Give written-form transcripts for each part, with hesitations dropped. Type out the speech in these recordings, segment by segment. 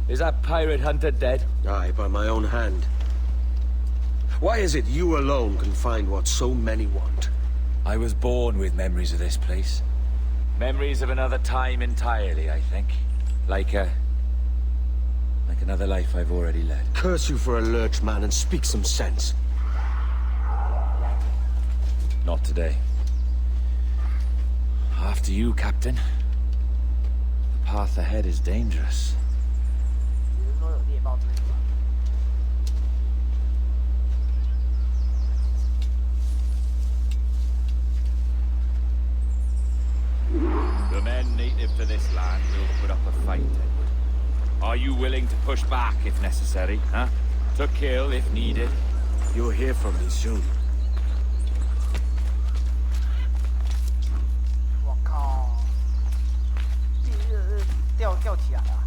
Is that pirate hunter dead? Aye, by my own hand. Why is it you alone can find what so many want? I was born with memories of this place. Memories of another time entirely, I think. Like another life I've already led. Curse you for a lurch, man, and speak some sense. Not today. After you, Captain. The path ahead is dangerous. 比如说有猎豹之类的。The men native to this land will put up a fight, Edward. Are you willing to push back if necessary, huh? To kill if needed? You'll hear from me soon. 我靠！吊起来了。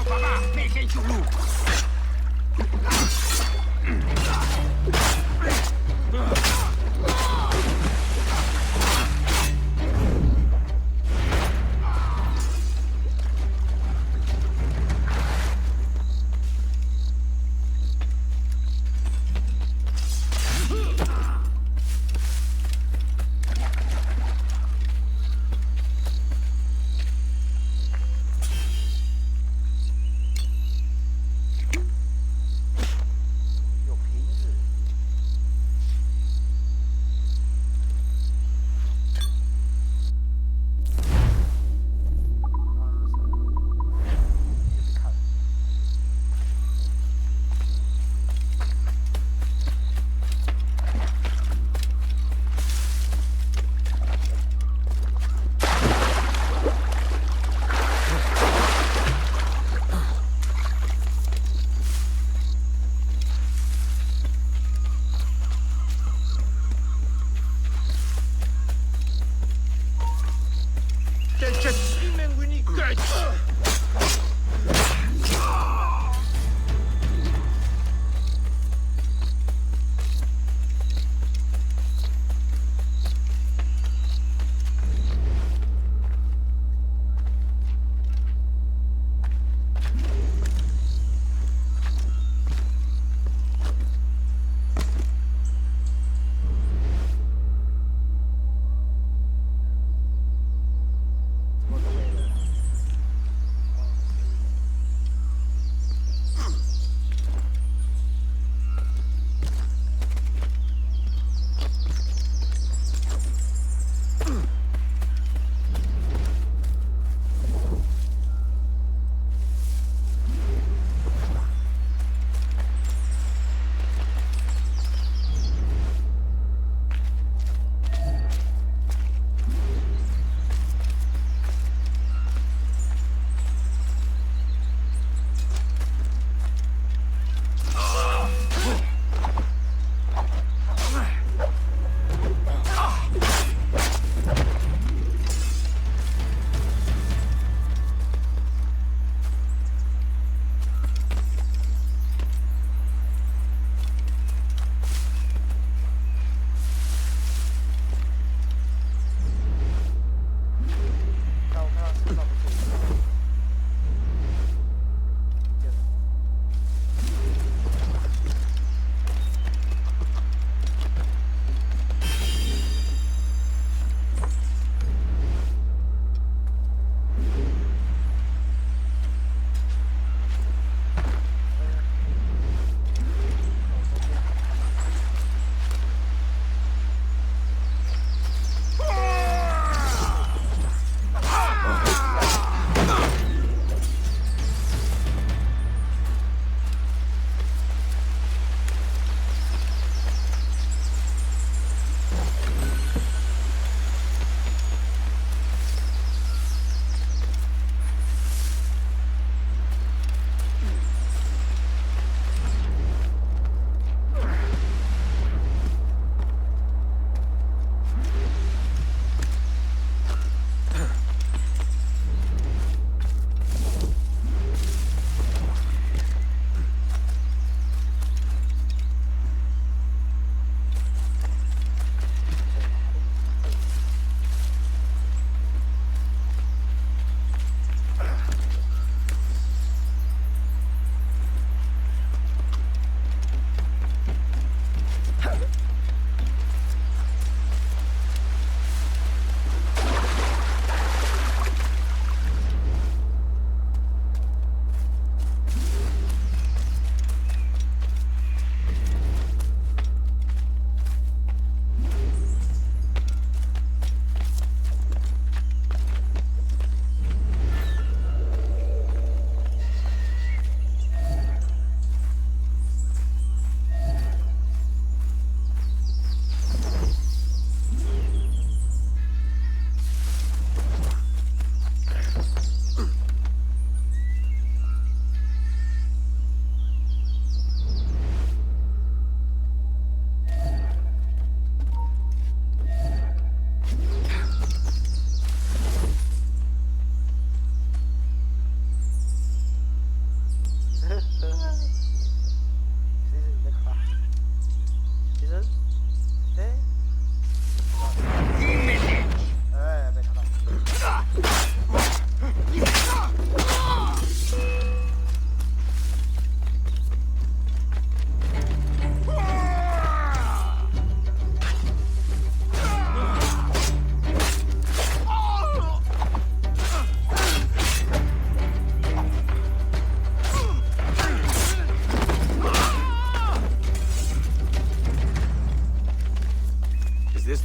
法吧，那天修路。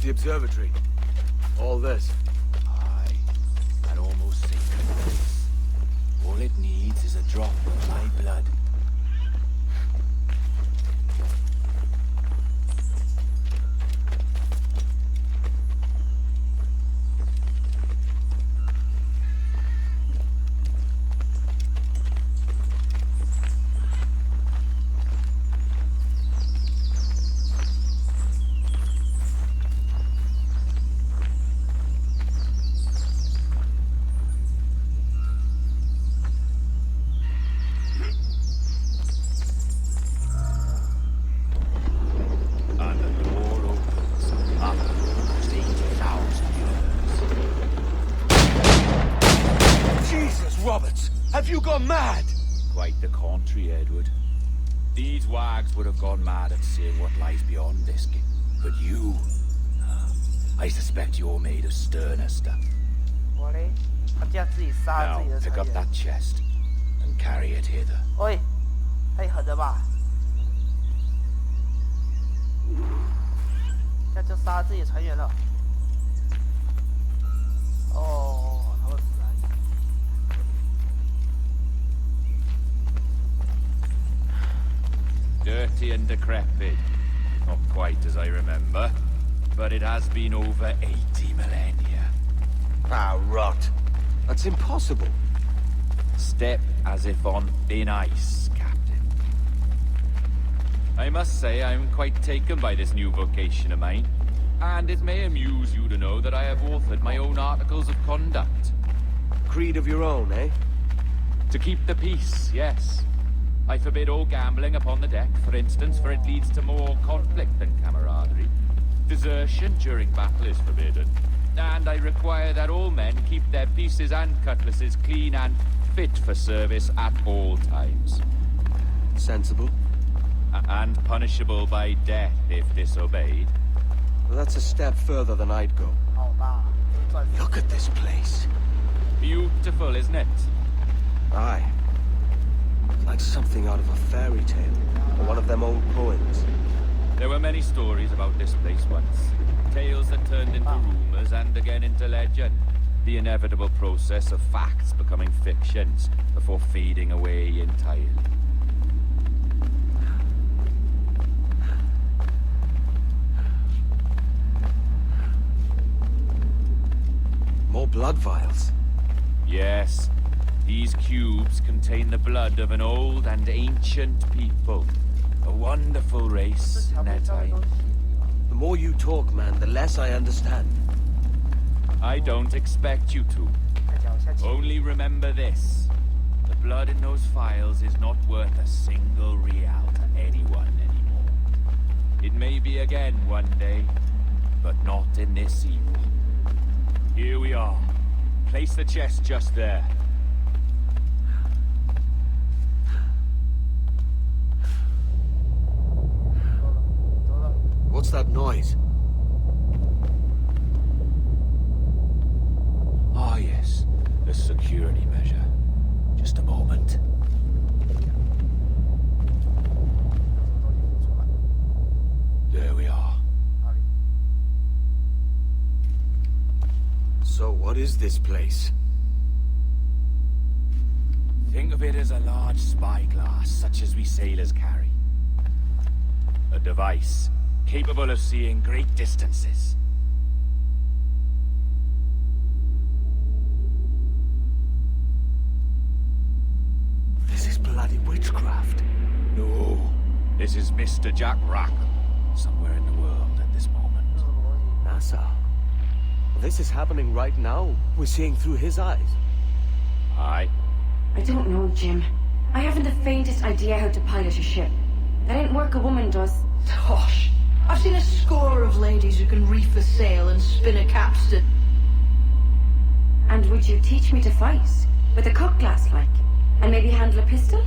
the observatory. All this. Aye, that almost sacred place. All it needs is a drop of my blood. Have you gone mad? Quite the contrary, Edward. These wags would have gone mad at seeing what lies beyond this gate. But you... I suspect you're made of sterner stuff. 我嘞，他竟然自己杀了 Now, 自己的 pick 成 up 员。 that chest and carry it hither. 喂，太狠了吧！这样就杀了自己的成员了。哦，他会死啊！ Dirty and decrepit. Not quite as I remember, but it has been over 80 millennia. Ah, rot. That's impossible. Step as if on thin ice, Captain. I must say I'm quite taken by this new vocation of mine, and it may amuse you to know that I have authored my own articles of conduct. Creed of your own, eh? To keep the peace, yes. I forbid all gambling upon the deck, for instance, for it leads to more conflict than camaraderie. Desertion during battle is forbidden. And I require that all men keep their pieces and cutlasses clean and fit for service at all times. Sensible. And punishable by death if disobeyed. Well, that's a step further than I'd go. 好大，赚死 Look at this place. Beautiful, isn't it? Aye. It's like something out of a fairy tale. Or one of them old poems. There were many stories about this place once. Tales that turned into rumors and again into legend. The inevitable process of facts becoming fictions before fading away entirely. More blood vials. Yes, these cubes contain the blood of an old and ancient people. A wonderful race in their time. The more you talk, man, the less I understand. I don't expect you to. 看脚下去。 Only remember this. The blood in those files is not worth a single real to anyone anymore. It may be again one day, but not in this epoch. Here we are. Place the chest just there. What's that noise? Ah, yes. The security measure. Just a moment. There we are. So what is this place? Think of it as a large spyglass, such as we sailors carry. A device capable of seeing great distances. This is bloody witchcraft. No, this is Mr. Jack Rackham, somewhere in the world at this moment. NASA. This is happening right now. We're seeing through his eyes. Aye. I don't know, Jim. I haven't the faintest idea how to pilot a ship. That ain't work a woman does. Tosh. I've seen a score of ladies who can reef a sail and spin a capstan. And would you teach me to fight? With a cutlass, like? And maybe handle a pistol?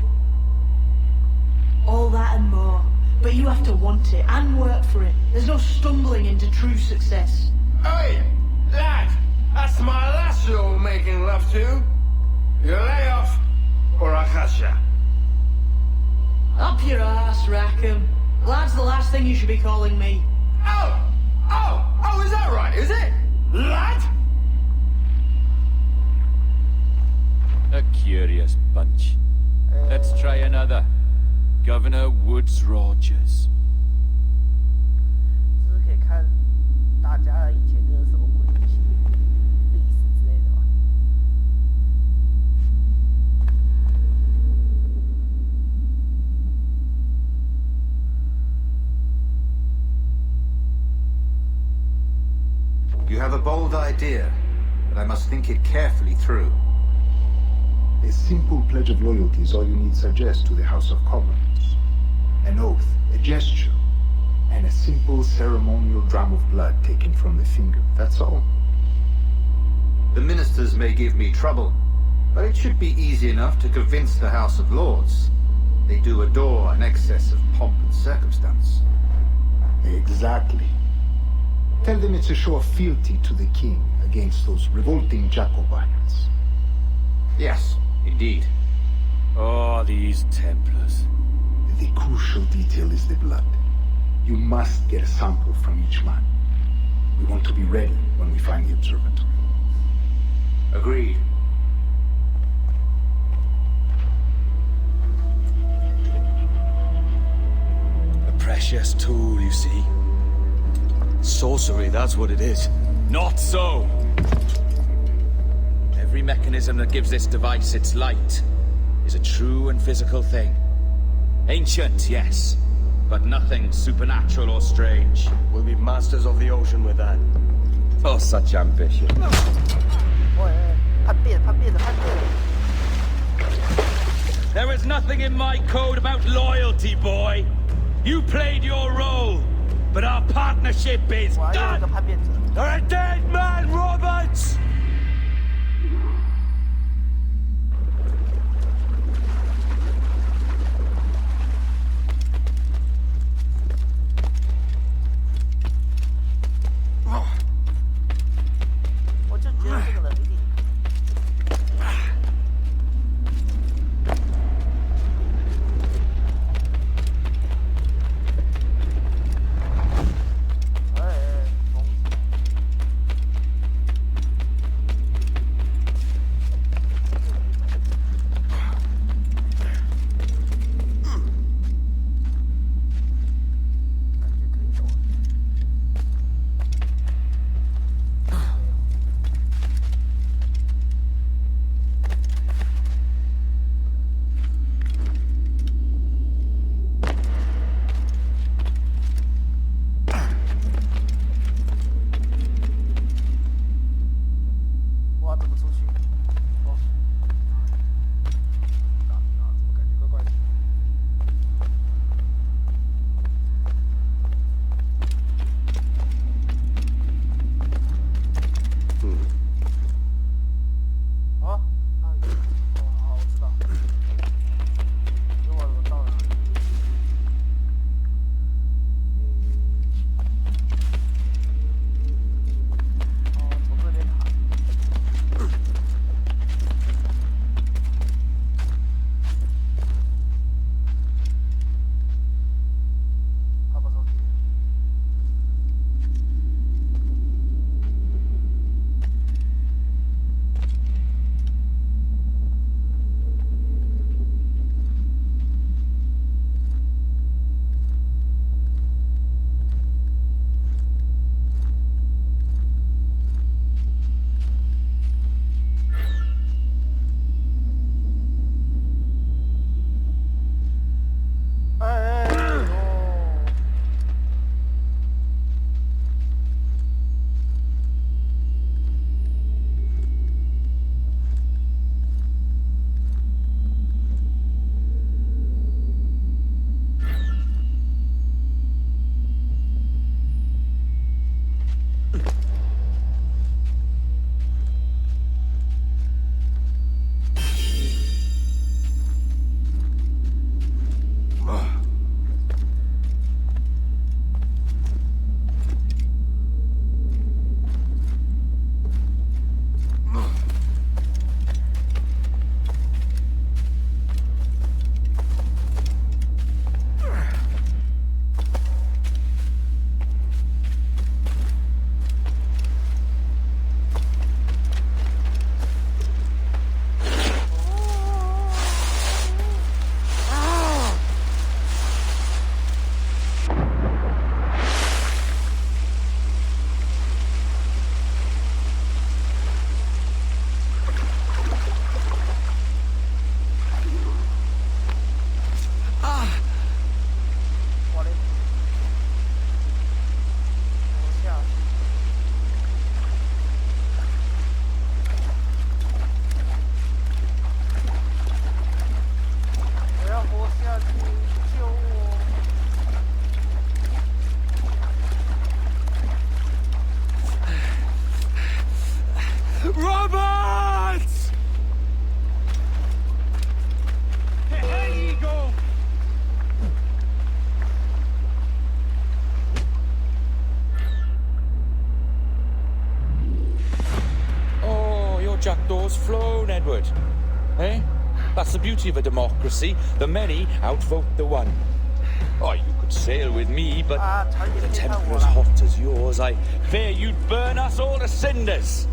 All that and more. But you have to want it and work for it. There's no stumbling into true success. Hey, lad, that's my lass you're making love to. You lay off, or I'll catch ya. Up your ass, Rackham. Lad's the last thing you should be calling me. Oh, Oh, is that right, is it? Lad? A curious bunch. Let's try another. Governor Woods Rogers. 这是可以看大家以前的什么鬼历史之类的吧。You have a bold idea, but I must think it carefully through. A simple pledge of loyalty is all you need suggest to the House of Commons. An oath, a gesture, and a simple ceremonial dram of blood taken from the finger. That's all. The ministers may give me trouble, but it should be easy enough to convince the House of Lords. They do adore an excess of pomp and circumstance. Exactly. Tell them it's a show of fealty to the king against those revolting Jacobites. Yes, indeed. Oh, these Templars. The crucial detail is the blood. You must get a sample from each man. We want to be ready when we find the observatory. Agreed. A precious tool, you see. Sorcery, that's what it is. Not so! Every mechanism that gives this device its light is a true and physical thing. Ancient, yes, but nothing supernatural or strange. We'll be masters of the ocean with that. Oh, such ambition. 喂，叛变，叛变了，叛变了！ There is nothing in my code about loyalty, boy. You played your role, but our partnership is 我要用这个 done! 叛变者。 You're a dead man, Roberts! beauty of a democracy. The many outvote the one. Oh, you could sail with me, but with a temper as hot as yours, I fear you'd burn us all to cinders.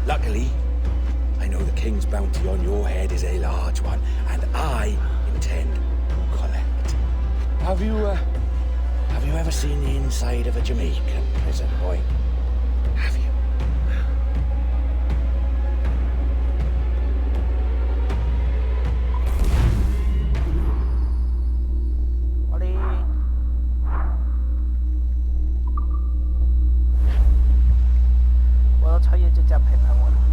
Luckily, I know the king's bounty on your head is a large one, and I intend to collect. Have you ever seen the inside of a Jamaican prison, boy? Have you? Ollie.我的穿越就这样陪伴我了。